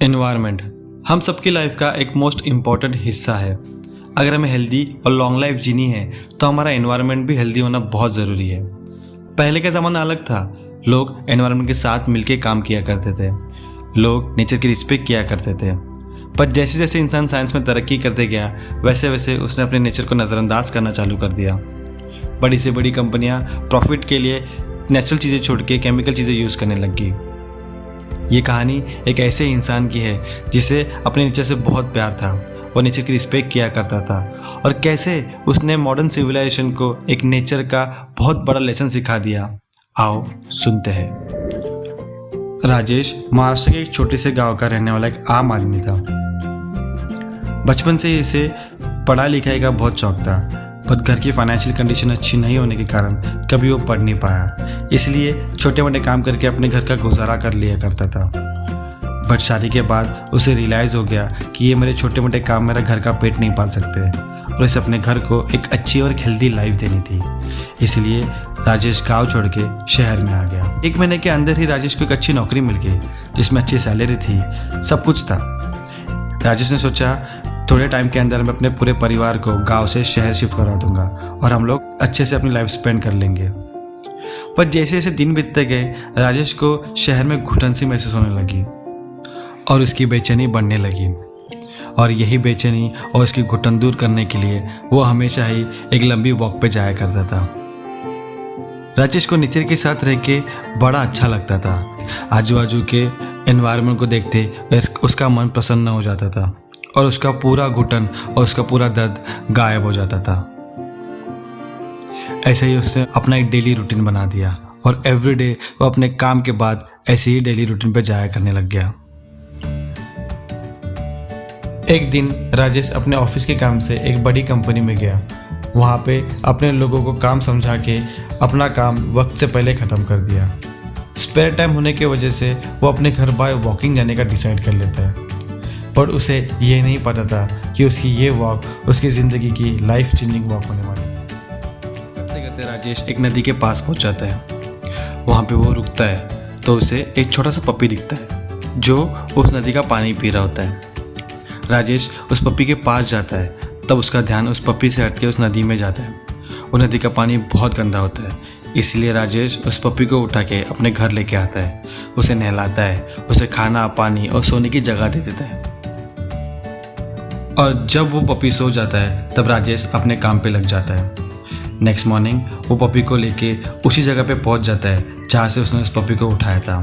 Environment हम सबकी life का एक मोस्ट इम्पॉर्टेंट हिस्सा है। अगर हमें हेल्दी और लॉन्ग लाइफ जीनी है तो हमारा एनवायरनमेंट भी हेल्दी होना बहुत ज़रूरी है। पहले का ज़माना अलग था। लोग एनवायरनमेंट के साथ मिलकर काम किया करते थे। लोग नेचर की रिस्पेक्ट किया करते थे। पर जैसे जैसे इंसान साइंस में तरक्की करते गया वैसे वैसे उसने अपने नेचर को नज़रअंदाज करना चालू कर दिया। बड़ी से बड़ी कंपनियां प्रॉफिट के लिए नेचुरल चीज़ें छोड़ के केमिकल चीज़ें यूज़ करने लग गई। ये कहानी एक ऐसे इंसान की है जिसे अपने नेचर से बहुत प्यार था और नेचर की रिस्पेक्ट किया करता था, और कैसे उसने मॉडर्न सिविलाइजेशन को एक नेचर का बहुत बड़ा लेसन सिखा दिया। आओ सुनते हैं। राजेश महाराष्ट्र के एक छोटे से गांव का रहने वाला एक आम आदमी था। बचपन से ही इसे पढ़ाई लिखाई का बहुत शौक था, पर घर की फाइनेंशियल कंडीशन अच्छी नहीं होने के कारण कभी वो पढ़ नहीं पाया। इसलिए छोटे मोटे काम करके अपने घर का गुजारा कर लिया करता था। बट शादी के बाद उसे रियलाइज़ हो गया कि ये मेरे छोटे मोटे काम मेरा घर का पेट नहीं पाल सकते और इसे अपने घर को एक अच्छी और हेल्दी लाइफ देनी थी। इसलिए राजेश गांव छोड़ के शहर में आ गया। 1 महीने के अंदर ही राजेश को एक अच्छी नौकरी मिल गई जिसमें अच्छी सैलरी थी, सब कुछ था। राजेश ने सोचा थोड़े टाइम के अंदर मैं अपने पूरे परिवार को गांव से शहर शिफ्ट करा दूंगा और हम लोग अच्छे से अपनी लाइफ स्पेंड कर लेंगे। पर जैसे जैसे दिन बीतते गए राजेश को शहर में घुटन सी महसूस होने लगी और उसकी बेचैनी बढ़ने लगी। और यही बेचैनी और उसकी घुटन दूर करने के लिए वो हमेशा ही एक लंबी वॉक पे जाया करता था। राजेश को नेचर के साथ रह के बड़ा अच्छा लगता था। आजू बाजू के एनवायरनमेंट को देखते उसका मन प्रसन्न हो जाता था और उसका पूरा घुटन और उसका पूरा दर्द गायब हो जाता था। ऐसे ही उसने अपना एक डेली रूटीन बना दिया और एवरीडे वो अपने काम के बाद ऐसे ही डेली रूटीन पे जाया करने लग गया। एक दिन राजेश अपने ऑफिस के काम से एक बड़ी कंपनी में गया। वहाँ पे अपने लोगों को काम समझा के अपना काम वक्त से पहले ख़त्म कर दिया। स्पेयर टाइम होने की वजह से वो अपने घर बाय वॉकिंग जाने का डिसाइड कर लेता है, पर उसे ये नहीं पता था कि उसकी ये वॉक उसकी ज़िंदगी की लाइफ चेंजिंग वॉक होने वाली है। करते करते राजेश एक नदी के पास पहुंच जाता है। वहाँ पे वो रुकता है तो उसे एक छोटा सा पपी दिखता है जो उस नदी का पानी पी रहा होता है। राजेश उस पपी के पास जाता है, तब उसका ध्यान उस पपी से हटके उस नदी में जाता है। वो नदी का पानी बहुत गंदा होता है, इसलिए राजेश उस पपी को उठा के अपने घर लेके आता है, उसे नहलाता है, उसे खाना पानी और सोने की जगह दे देता है। और जब वो पपी सो जाता है तब राजेश अपने काम पे लग जाता है। नेक्स्ट मॉर्निंग वो पपी को लेके उसी जगह पे पहुंच जाता है जहाँ से उसने उस पपी को उठाया था।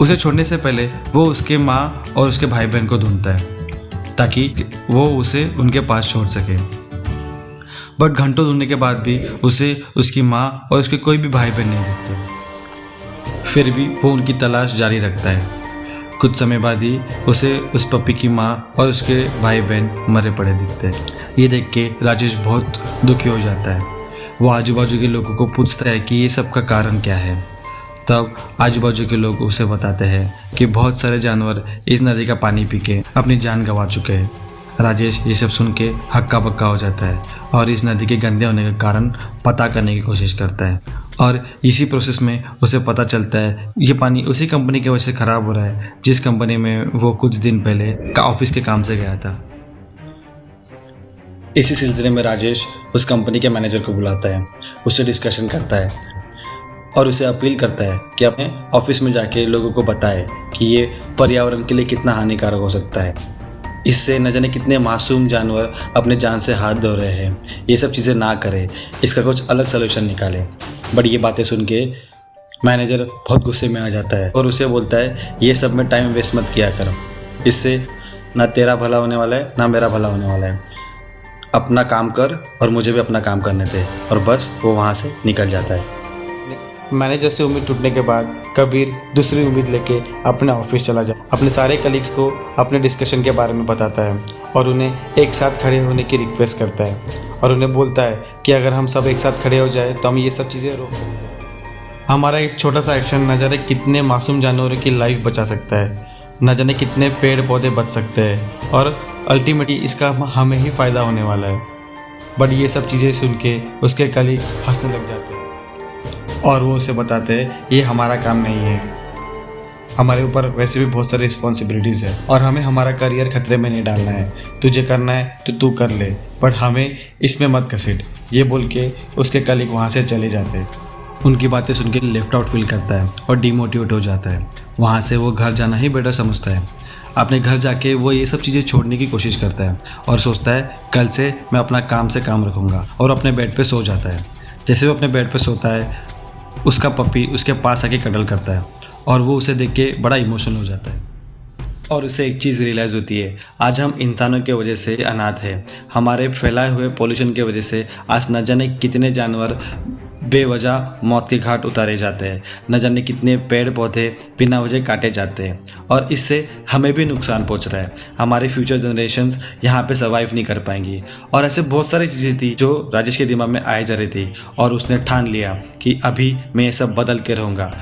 उसे छोड़ने से पहले वो उसके माँ और उसके भाई बहन को ढूंढता है ताकि वो उसे उनके पास छोड़ सके। बट घंटों ढूंढने के बाद भी उसे उसकी माँ और उसके कोई भी भाई बहन नहीं दिखते। फिर भी वो उनकी तलाश जारी रखता है। कुछ समय बाद ही उसे उस पपी की माँ और उसके भाई बहन मरे पड़े दिखते हैं। ये देख के राजेश बहुत दुखी हो जाता है। वो आजू बाजू के लोगों को पूछता है कि ये सब का कारण क्या है। तब आजू बाजू के लोग उसे बताते हैं कि बहुत सारे जानवर इस नदी का पानी पी के अपनी जान गंवा चुके हैं। राजेश ये सब सुन के हक्का बक्का हो जाता है और इस नदी के गंदे होने का कारण पता करने की कोशिश करता है। और इसी प्रोसेस में उसे पता चलता है ये पानी उसी कंपनी की वजह से ख़राब हो रहा है जिस कंपनी में वो कुछ दिन पहले ऑफिस के काम से गया था। इसी सिलसिले में राजेश उस कंपनी के मैनेजर को बुलाता है, उससे डिस्कशन करता है और उसे अपील करता है कि अपने ऑफिस में जाके लोगों को बताए कि ये पर्यावरण के लिए कितना हानिकारक हो सकता है। इससे न जाने कितने मासूम जानवर अपने जान से हाथ धो रहे हैं। ये सब चीज़ें ना करें, इसका कुछ अलग सलूशन निकालें। बट ये बातें सुन के मैनेजर बहुत गुस्से में आ जाता है और उसे बोलता है ये सब में टाइम वेस्ट मत किया कर, इससे ना तेरा भला होने वाला है ना मेरा भला होने वाला है। अपना काम कर और मुझे भी अपना काम करने दे। और बस वो वहाँ से निकल जाता है। मैनेजर से उम्मीद टूटने के बाद कबीर दूसरी उम्मीद लेके अपने ऑफिस चला जाता है। अपने सारे कलीग्स को अपने डिस्कशन के बारे में बताता है और उन्हें एक साथ खड़े होने की रिक्वेस्ट करता है और उन्हें बोलता है कि अगर हम सब एक साथ खड़े हो जाए तो हम ये सब चीज़ें रोक सकते हैं। हमारा एक छोटा सा एक्शन न जाने कितने मासूम जानवरों की लाइफ बचा सकता है, न जाने कितने पेड़ पौधे बच सकते हैं और अल्टीमेटली इसका हमें ही फ़ायदा होने वाला है। बट ये सब चीज़ें सुन के उसके कलीग हंसने लग जाते हैं और वो उसे बताते हैं ये हमारा काम नहीं है, हमारे ऊपर वैसे भी बहुत सारी रिस्पॉन्सिबिलिटीज़ है और हमें हमारा करियर खतरे में नहीं डालना है, तुझे करना है तो तू कर ले, बट हमें इसमें मत घसीट। ये बोल के उसके कलीग वहाँ से चले जाते हैं। उनकी बातें सुन के लेफ्ट आउट फील करता है और डिमोटिवेट हो जाता है। वहाँ से वो घर जाना ही बेटर समझता है। अपने घर जाके वो ये सब चीज़ें छोड़ने की कोशिश करता है और सोचता है कल से मैं अपना काम से काम रखूँगा, और अपने बेड पे सो जाता है। जैसे वो अपने बेड पे सोता है, उसका पपी उसके पास आके कडल करता है और वो उसे देख के बड़ा इमोशनल हो जाता है और उसे एक चीज़ रियलाइज़ होती है, आज हम इंसानों के वजह से अनाथ हैं। हमारे फैलाए हुए पोल्यूशन के वजह से आज न जाने कितने जानवर बेवजह मौत के घाट उतारे जाते हैं, न जाने कितने पेड़ पौधे बिना वजह काटे जाते हैं, और इससे हमें भी नुकसान पहुंच रहा है। हमारी फ्यूचर जनरेशन्स यहाँ पे सर्वाइव नहीं कर पाएंगी। और ऐसे बहुत सारी चीज़ें थी जो राजेश के दिमाग में आए जा रही थी और उसने ठान लिया कि अभी मैं ये सब बदल के रहूँगा।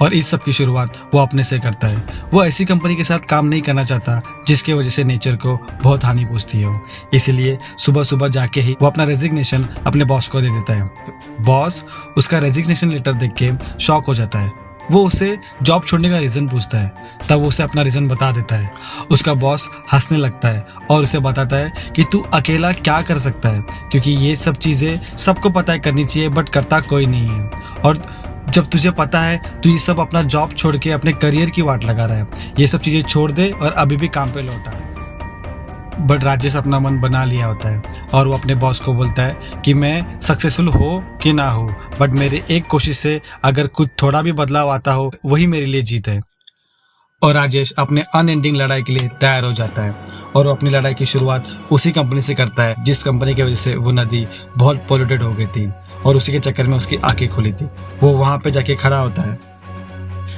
और इस सब की शुरुआत वो अपने से करता है। वो ऐसी कंपनी के साथ काम नहीं करना चाहता जिसके वजह से नेचर को बहुत हानि पहुंचती हो। इसीलिए सुबह सुबह जाके ही वो अपना रेजिग्नेशन अपने बॉस को दे देता है। बॉस उसका रेजिग्नेशन लेटर देख के शॉक हो जाता है। वो उसे जॉब छोड़ने का रीज़न पूछता है, तब वो उसे अपना रीज़न बता देता है। उसका बॉस हंसने लगता है और उसे बताता है कि तू अकेला क्या कर सकता है, क्योंकि ये सब चीज़ें सबको पता है करनी चाहिए, बट करता कोई नहीं है। और जब तुझे पता है तो ये सब अपना जॉब छोड़ के अपने करियर की वाट लगा रहा है, ये सब चीज़ें छोड़ दे और अभी भी काम पे लौटा। बट राजेश अपना मन बना लिया होता है और वो अपने बॉस को बोलता है कि मैं सक्सेसफुल हो कि ना हो, बट मेरे एक कोशिश से अगर कुछ थोड़ा भी बदलाव आता हो वही मेरे लिए जीत है। और राजेश अपने अनएंडिंग लड़ाई के लिए तैयार हो जाता है और वो अपनी लड़ाई की शुरुआत उसी कंपनी से करता है जिस कंपनी की वजह से वो नदी बहुत पोल्यूटेड हो गई थी और उसी के चक्कर में उसकी आंखें खुली थी। वो वहाँ पे जाके खड़ा होता है,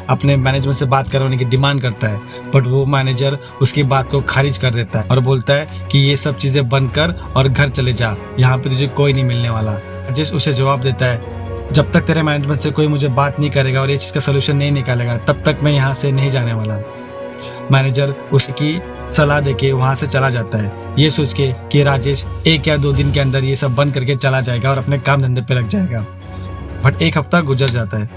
अपने मैनेजमेंट से बात करवाने की डिमांड करता है, बट वो मैनेजर उसकी बात को खारिज कर देता है और बोलता है कि ये सब चीज़ें बंद कर और घर चले जा, यहाँ पे तुझे कोई नहीं मिलने वाला। राजेश उसे जवाब देता है, जब तक तेरे मैनेजमेंट से कोई मुझे बात नहीं करेगा और ये चीज़ का सोल्यूशन नहीं निकालेगा तब तक मैं यहाँ से नहीं जाने वाला। मैनेजर उसकी सलाह देके वहाँ से चला जाता है, ये सोच के कि राजेश 1 या 2 दिन के अंदर ये सब बंद करके चला जाएगा और अपने काम धंधे पे लग जाएगा। बट 1 हफ्ता गुजर जाता है,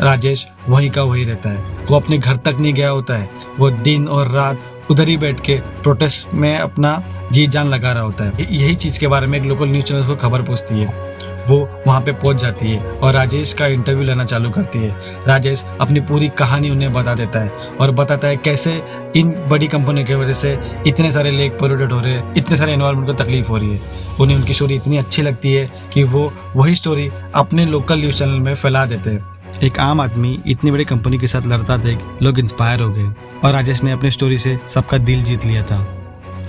राजेश वहीं का वहीं रहता है। वो अपने घर तक नहीं गया होता है, वो दिन और रात उधर ही बैठ के प्रोटेस्ट में अपना जी जान लगा रहा होता है। यही चीज़ के बारे में एक लोकल न्यूज़ चैनल को खबर पहुँचती है। वो वहाँ पे पहुँच जाती है और राजेश का इंटरव्यू लेना चालू करती है। राजेश अपनी पूरी कहानी उन्हें बता देता है और बताता है कैसे इन बड़ी कंपनियों की वजह से इतने सारे लेक पोल्यूटेड हो रहे हैं, इतने सारे एनवायरनमेंट को तकलीफ हो रही है। उन्हें उनकी स्टोरी इतनी अच्छी लगती है कि वो वही स्टोरी अपने लोकल न्यूज़ चैनल में फैला देते हैं। एक आम आदमी इतनी बड़ी कंपनी के साथ लड़ता देख लोग इंस्पायर हो गए और राजेश ने अपनी स्टोरी से सबका दिल जीत लिया था।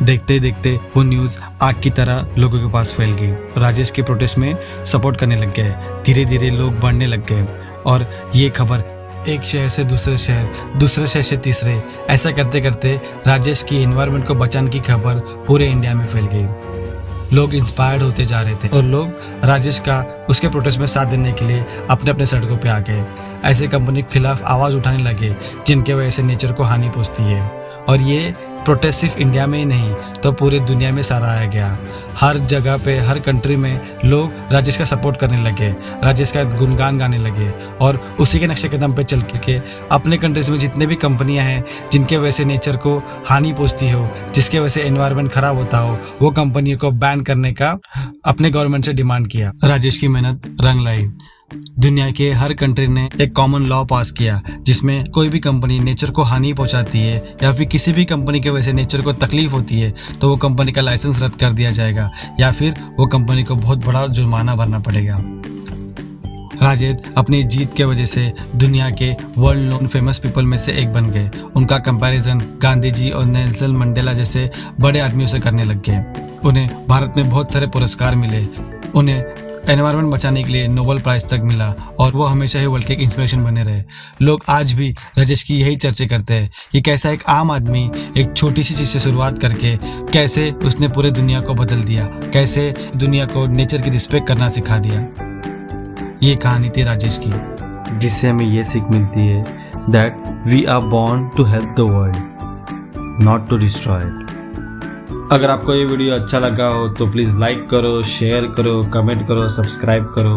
देखते ही देखते वो न्यूज़ आग की तरह लोगों के पास फैल गई। राजेश के प्रोटेस्ट में सपोर्ट करने लग गए, धीरे धीरे लोग बढ़ने लग गए और ये खबर एक शहर से दूसरे शहर, दूसरे शहर से तीसरे, ऐसा करते करते राजेश की एनवायरनमेंट को बचाने की खबर पूरे इंडिया में फैल गई। लोग इंस्पायर्ड होते जा रहे थे और लोग राजेश का उसके प्रोटेस्ट में साथ देने के लिए अपने अपने सड़कों पे आ गए। ऐसे कंपनी के खिलाफ आवाज़ उठाने लगे जिनके वजह से नेचर को हानि पहुँचती है। और ये प्रोटेस्ट सिर्फ इंडिया में ही नहीं तो पूरी दुनिया में सराहा गया। हर जगह पे, हर कंट्री में लोग राजेश का सपोर्ट करने लगे, राजेश का गुणगान गाने लगे और उसी के नक्शे कदम पे चल के अपने कंट्रीज में जितने भी कंपनियां हैं जिनके वजह से नेचर को हानि पहुंचती हो, जिसके वजह से एनवायरनमेंट खराब होता हो, वो कंपनियों को बैन करने का अपने गवर्नमेंट से डिमांड किया। राजेश की मेहनत रंग लाई। दुनिया के हर कंट्री ने एक कॉमन लॉ पास किया जिसमें कोई भी कंपनी नेचर को हानि पहुंचाती है या फिर किसी भी कंपनी की वजह से नेचर को तकलीफ होती है तो वो कंपनी का लाइसेंस रद्द कर दिया जाएगा या फिर वो कंपनी को बहुत बड़ा जुर्माना भरना पड़ेगा। राजेश अपनी जीत के वजह से दुनिया के वर्ल्ड नोन फेमस पीपल में से एक बन गए। उनका कंपैरिजन गांधी जी और नेल्सन मंडेला जैसे बड़े आदमियों से करने लग गए। उन्हें भारत में बहुत सारे पुरस्कार मिले, उन्हें एनवायरनमेंट बचाने के लिए नोबेल प्राइज तक मिला और वो हमेशा ही वर्ल्ड के एक इंस्पिरेशन बने रहे। लोग आज भी राजेश की यही चर्चा करते हैं कि कैसा एक आम आदमी एक छोटी सी चीज़ से शुरुआत करके कैसे उसने पूरे दुनिया को बदल दिया, कैसे दुनिया को नेचर की रिस्पेक्ट करना सिखा दिया। ये कहानी थी राजेश की, जिससे हमें ये सीख मिलती है that we are born to help the world, not to destroy it. अगर आपको ये वीडियो अच्छा लगा हो तो प्लीज़ लाइक करो, शेयर करो, कमेंट करो, सब्सक्राइब करो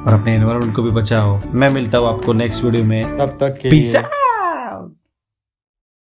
और अपने एनवायरनमेंट को भी बचाओ। मैं मिलता हूँ आपको नेक्स्ट वीडियो में, तब तक के लिए